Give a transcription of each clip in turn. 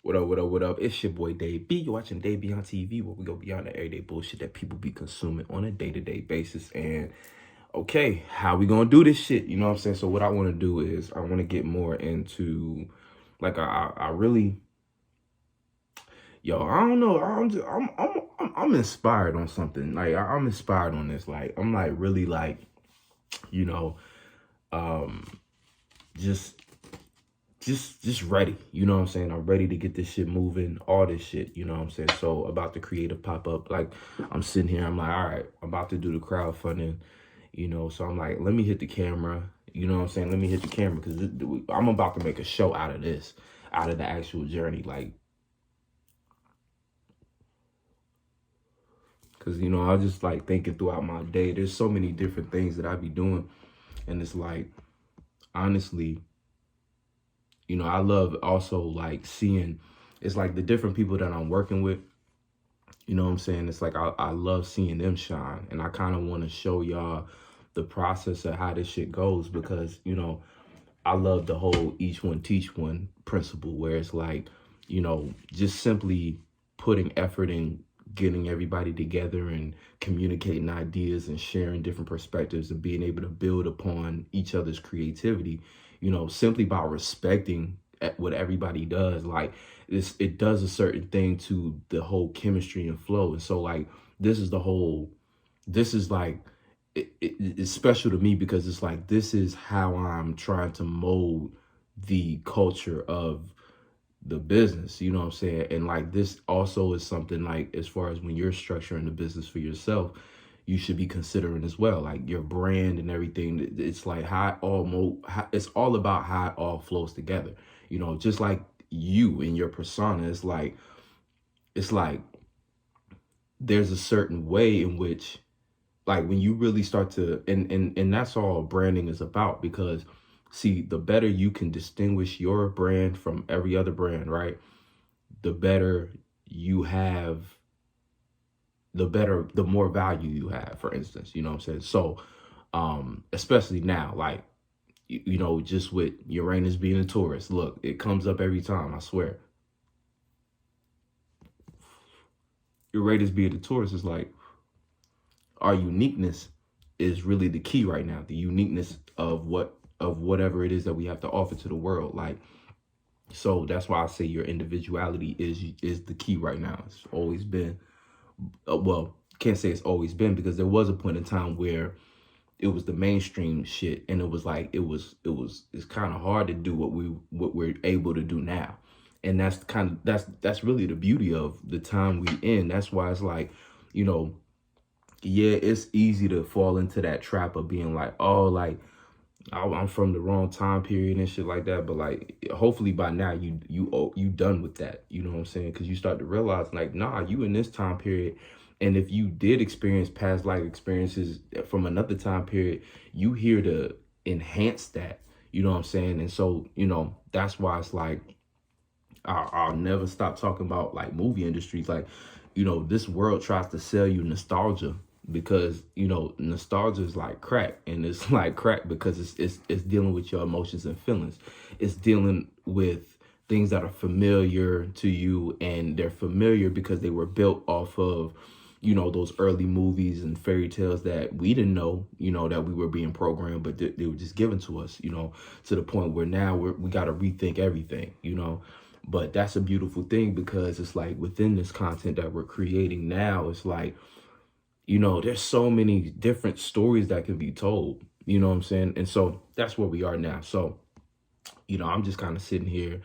What up, what up, what up? It's your boy Dave B. You're watching DaveBeyondTV, where we go beyond the everyday bullshit that people be consuming on a day-to-day basis. And okay, how we gonna do this shit? You know what I'm saying? So what I want to do is I want to get more into, like, I really, yo, I don't know. I'm inspired on something. Like I'm inspired on this. Like I'm like really like, you know, um, just just ready, you know what I'm saying? I'm ready to get this shit moving, all this shit, you know what I'm saying? So about the creative pop-up, like I'm sitting here, I'm like, all right, I'm about to do the crowdfunding, you know, so I'm like, let me hit the camera, you know what I'm saying? Let me hit the camera because I'm about to make a show out of this, out of the actual journey, like, because, you know, I just like thinking throughout my day, there's so many different things that I be doing, and it's like, honestly, you know, I love also like seeing, it's like the different people that I'm working with, you know what I'm saying? It's like, I love seeing them shine. And I kind of want to show y'all the process of how this shit goes because, you know, I love the whole each one teach one principle where it's like, you know, just simply putting effort in getting everybody together and communicating ideas and sharing different perspectives and being able to build upon each other's creativity, you know, simply by respecting what everybody does. Like this, it does a certain thing to the whole chemistry and flow. And so like, this is the whole, this is like, it's special to me because it's like, this is how I'm trying to mold the culture of the business, you know what I'm saying? And like, this also is something like, as far as when you're structuring the business for yourself, you should be considering as well, like your brand and everything. It's like it's all about how it all flows together, you know, just like you and your persona. It's like there's a certain way in which, like when you really start to, and that's all branding is about, because see, the better you can distinguish your brand from every other brand, right? The better you have, the more value you have, for instance, you know what I'm saying? So, especially now, like, you know, just with Uranus being a Taurus, look, it comes up every time, I swear. Uranus being a Taurus is like, our uniqueness is really the key right now. The uniqueness of whatever it is that we have to offer to the world. Like, so that's why I say your individuality is the key right now. It's always been, well, can't say it's always been, because there was a point in time where it was the mainstream shit, and it was like it's kind of hard to do what we're able to do now. And that's really the beauty of the time we in. That's why it's like, you know, yeah, it's easy to fall into that trap of being like, oh, like I'm from the wrong time period and shit like that. But like, hopefully by now you done with that. You know what I'm saying? Because you start to realize like, nah, you in this time period. And if you did experience past life experiences from another time period, you here to enhance that. You know what I'm saying? And so, you know, that's why it's like, I'll never stop talking about like movie industries. Like, you know, this world tries to sell you nostalgia because, you know, nostalgia is like crack, and it's like crack because it's dealing with your emotions and feelings. It's dealing with things that are familiar to you, and they're familiar because they were built off of, you know, those early movies and fairy tales that we didn't know, you know, that we were being programmed, but they were just given to us, you know, to the point where now we got to rethink everything, you know. But that's a beautiful thing because it's like within this content that we're creating now, it's like, you know, there's so many different stories that can be told, you know what I'm saying? And so that's where we are now. So, you know, I'm just kind of sitting here,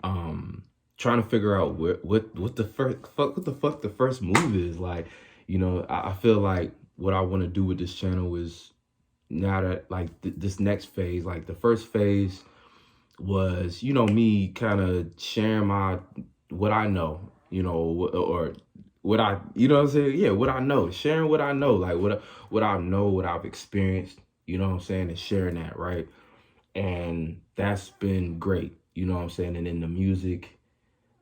trying to figure out what the fuck the first move is. Like, you know, I feel like what I want to do with this channel is, now that like this next phase, like the first phase was, you know, me kind of sharing what I know, you know, or what I, you know what I'm saying? Yeah, what I know, sharing what I know, like what I know, what I've experienced, you know what I'm saying, and sharing that, right? And that's been great, you know what I'm saying? And then the music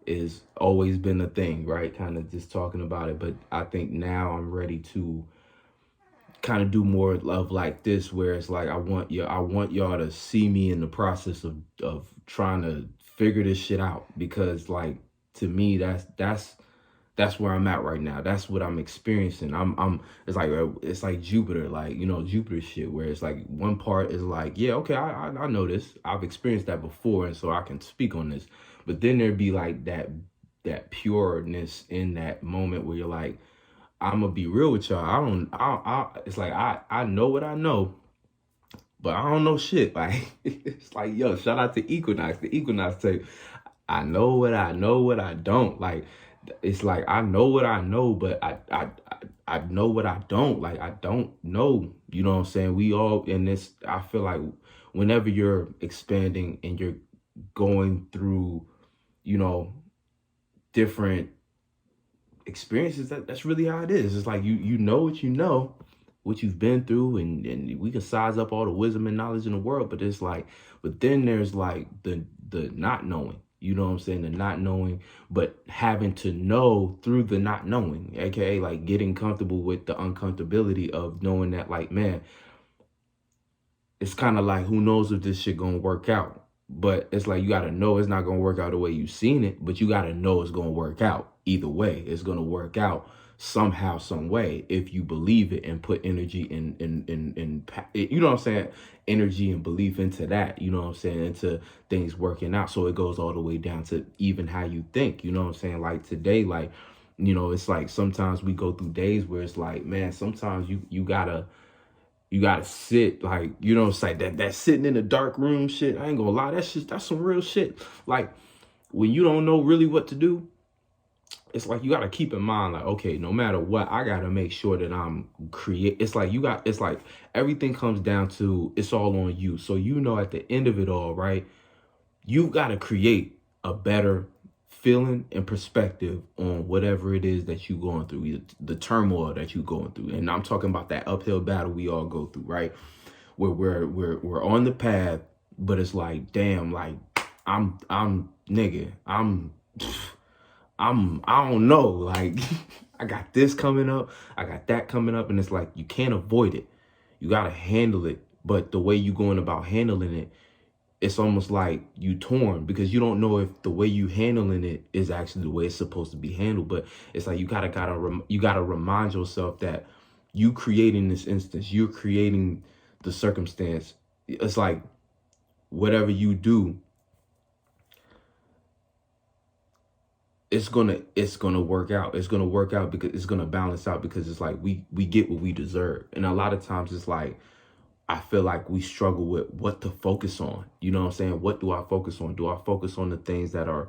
is always been a thing, right? Kind of just talking about it, but I think now I'm ready to kind of do more of like this, where it's like I want y'all to see me in the process of trying to figure this shit out, because like to me, that's where I'm at right now. That's what I'm experiencing. It's like Jupiter, like, you know, Jupiter shit, where it's like one part is like, yeah, okay, I know this. I've experienced that before, and so I can speak on this. But then there'd be like that pureness in that moment where you're like, I'm gonna be real with y'all. It's like I know what I know, but I don't know shit. Like it's like, yo, shout out to Equinox, the Equinox tape. I know what I don't. Like it's like I know what I know, but I know what I don't. Like I don't know. You know what I'm saying? We all in this. I feel like whenever you're expanding and you're going through, you know, different experiences, that's really how it is. It's like you know what you know, what you've been through, and we can size up all the wisdom and knowledge in the world, but it's like, but then there's like the not knowing, you know what I'm saying, the not knowing, but having to know through the not knowing, aka like getting comfortable with the uncomfortability of knowing that, like, man, it's kind of like, who knows if this shit gonna work out. But it's like, you gotta know it's not gonna work out the way you've seen it, but you gotta know it's gonna work out either way. It's gonna work out somehow, some way, if you believe it and put energy in you know what I'm saying, energy and belief into that, you know what I'm saying, into things working out. So it goes all the way down to even how you think, you know what I'm saying. Like today, like, you know, it's like sometimes we go through days where it's like, man, sometimes you gotta sit, like, you know, it's like that sitting in the dark room shit. I ain't gonna lie, that's some real shit. Like when you don't know really what to do, it's like you gotta keep in mind, like, okay, no matter what, I gotta make sure that I'm it's like it's like everything comes down to, it's all on you. So, you know, at the end of it all, right, you've got to create a better feeling and perspective on whatever it is that you're going through, the turmoil that you're going through. And I'm talking about that uphill battle we all go through, right? Where we're on the path, but it's like, damn, like nigga, I don't know, like I got this coming up, I got that coming up, and it's like you can't avoid it. You got to handle it, but the way you going about handling it, it's almost like you torn, because you don't know if the way you handling it is actually the way it's supposed to be handled. But it's like you gotta remind yourself that you creating this instance, you're creating the circumstance. It's like whatever you do, it's gonna work out. It's gonna work out because it's gonna balance out, because it's like we get what we deserve. And a lot of times it's like, I feel like we struggle with what to focus on. You know what I'm saying? What do I focus on? Do I focus on the things that are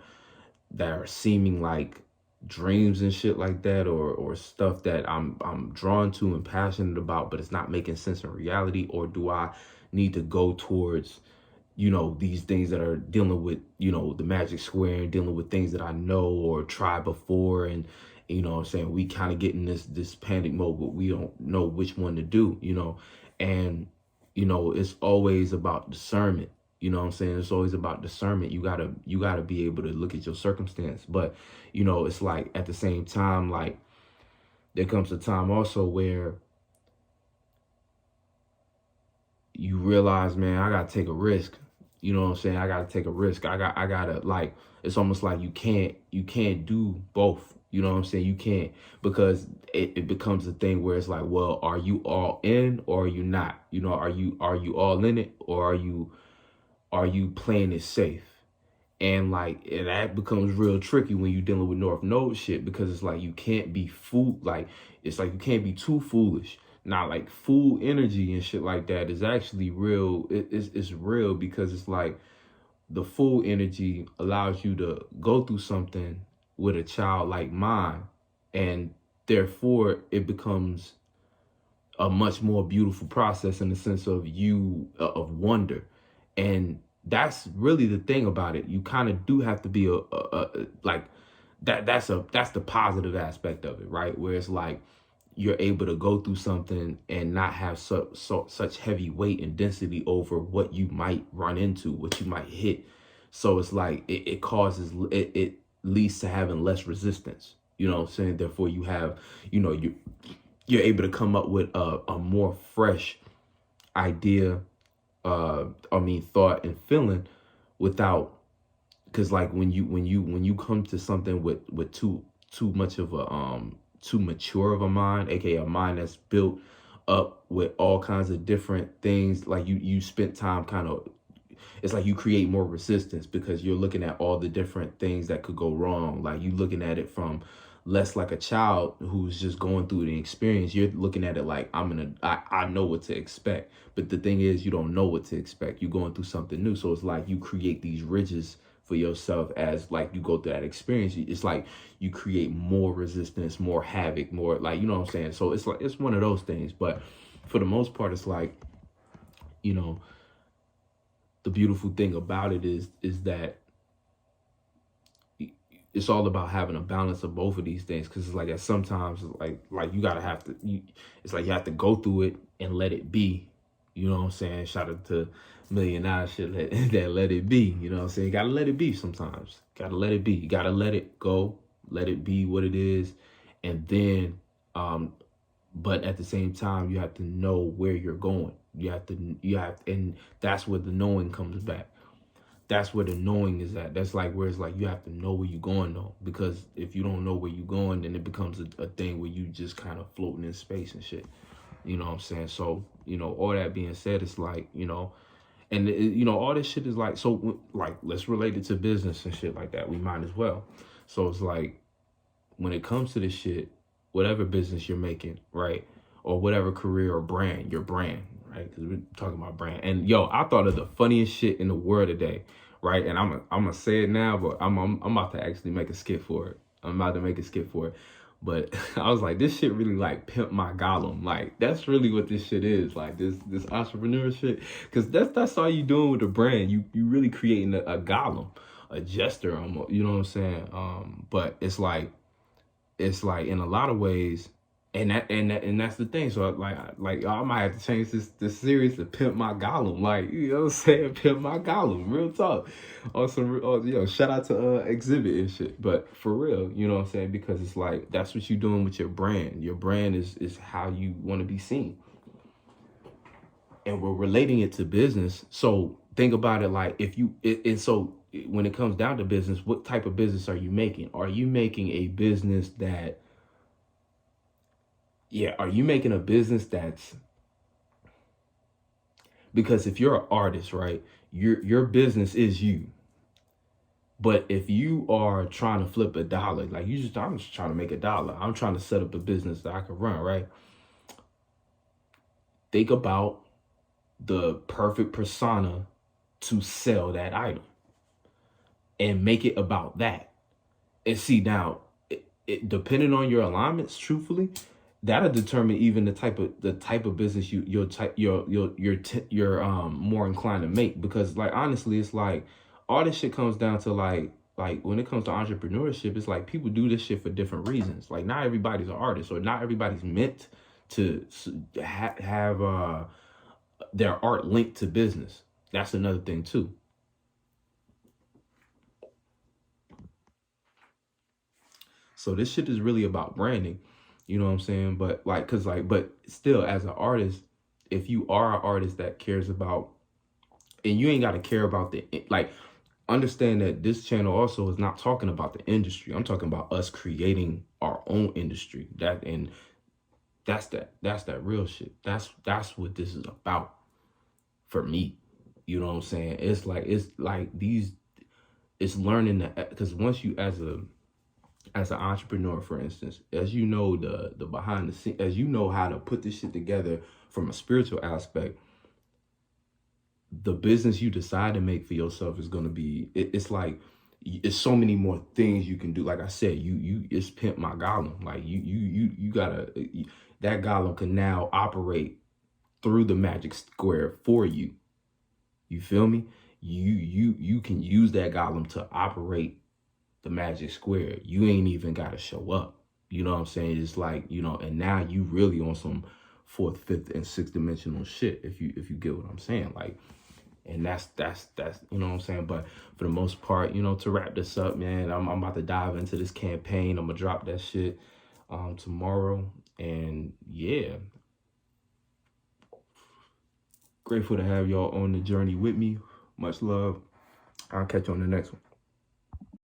seeming like dreams and shit like that, or stuff that I'm drawn to and passionate about, but it's not making sense in reality? Or do I need to go towards, you know, these things that are dealing with, you know, the magic square, and dealing with things that I know or tried before? And you know what I'm saying, we kind of get in this panic mode, but we don't know which one to do, you know. And you know, it's always about discernment. You know what I'm saying? It's always about discernment. You gotta be able to look at your circumstance. But, you know, it's like at the same time, like there comes a time also where you realize, man, I gotta take a risk. You know what I'm saying? I gotta take a risk. I gotta, like, it's almost like you can't do both. You know what I'm saying? You can't, because it becomes a thing where it's like, well, are you all in or are you not? You know, are you all in it, or are you playing it safe? And like, and that becomes real tricky when you're dealing with North Node shit, because it's like you can't be like, it's like you can't be too foolish. Not like fool energy and shit like that is actually real. It's real, because it's like the fool energy allows you to go through something with a childlike mind, and therefore it becomes a much more beautiful process in the sense of of wonder. And that's really the thing about it. You kind of do have to be like that. That's the positive aspect of it, right? Where it's like you're able to go through something and not have such heavy weight and density over what you might run into, what you might hit. So it's like it causes it leads to having less resistance. You know what I'm saying? Therefore, you have, you know, you're able to come up with a more fresh idea, thought and feeling, without because like when you come to something with too much of a too mature of a mind, aka a mind that's built up with all kinds of different things, like you spent time kind of, it's like you create more resistance because you're looking at all the different things that could go wrong. Like you looking at it from less like a child who's just going through the experience. You're looking at it like I know what to expect. But the thing is, you don't know what to expect. You're going through something new. So it's like you create these ridges for yourself as like you go through that experience. It's like you create more resistance, more havoc, more like, you know what I'm saying? So it's like, it's one of those things. But for the most part, it's like, you know, the beautiful thing about it is that it's all about having a balance of both of these things. Because it's like at sometimes like you gotta have to, it's like you have to go through it and let it be. You know what I'm saying? Shout out to $1,000,000 shit that let it be. You know what I'm saying? You gotta let it be sometimes. Gotta let it be. You gotta let it go. Let it be what it is. And then but at the same time, you have to know where you're going. And that's where the knowing comes back. That's where the knowing is at. That's like where it's like you have to know where you're going though. Because if you don't know where you're going, then it becomes a thing where you just kind of floating in space and shit. You know what I'm saying? So, you know, all that being said, it's like, you know, and you know, all this shit is like, so like, let's relate it to business and shit like that. We might as well. So it's like, when it comes to this shit, whatever business you're making, right? Or whatever career or brand, your brand, right? Because we're talking about brand. And yo, I thought of the funniest shit in the world today, right? And I'm gonna say it now, but I'm about to actually make a skit for it. I'm about to make a skit for it. But I was like, this shit really like Pimp my Golem. Like that's really what this shit is. Like this entrepreneur shit. Because that's all you doing with the brand. You really creating a golem, a jester, almost. You know what I'm saying? But it's like in a lot of ways, and that's the thing. So like I might have to change this series to Pimp my Golem. Like, you know what I'm saying? Pimp my Golem, real talk. Shout out to Exhibit and shit. But for real, you know what I'm saying? Because it's like that's what you're doing with your brand. Your brand is how you want to be seen. And we're relating it to business. So think about it like so when it comes down to business, what type of business are you making? Are you making a business that, are you making a business that's, because if you're an artist, right, your business is you. But if you are trying to flip a dollar, like I'm just trying to make $1. I'm trying to set up a business that I can run, right? Think about the perfect persona to sell that item and make it about that. And see, now, it depending on your alignments, truthfully, that'll determine even the type of business you're more inclined to make. Because like honestly, it's like all this shit comes down to like when it comes to entrepreneurship, it's like people do this shit for different reasons. Like not everybody's an artist, or not everybody's meant to have their art linked to business. That's another thing too. So this shit is really about branding, you know what I'm saying? But like, but still, as an artist, if you are an artist that cares about, and you ain't got to care about understand that this channel also is not talking about the industry. I'm talking about us creating our own industry. That's that real shit. That's what this is about for me. You know what I'm saying? It's like it's learning that, because once you as an entrepreneur, for instance, as you know the behind the scenes, as you know how to put this shit together from a spiritual aspect, the business you decide to make for yourself is going to be, it's like, it's so many more things you can do. Like I said, it's Pimp my Golem. Like you gotta, that Golem can now operate through the magic square for you. You feel me? You can use that Golem to operate the magic square. You ain't even got to show up. You know what I'm saying? It's like, you know, and now you really on some fourth, fifth, and sixth dimensional shit, if you get what I'm saying. Like, and that's you know what I'm saying? But for the most part, you know, to wrap this up, man, I'm about to dive into this campaign. I'm gonna drop that shit tomorrow. And yeah, grateful to have y'all on the journey with me. Much love. I'll catch you on the next one.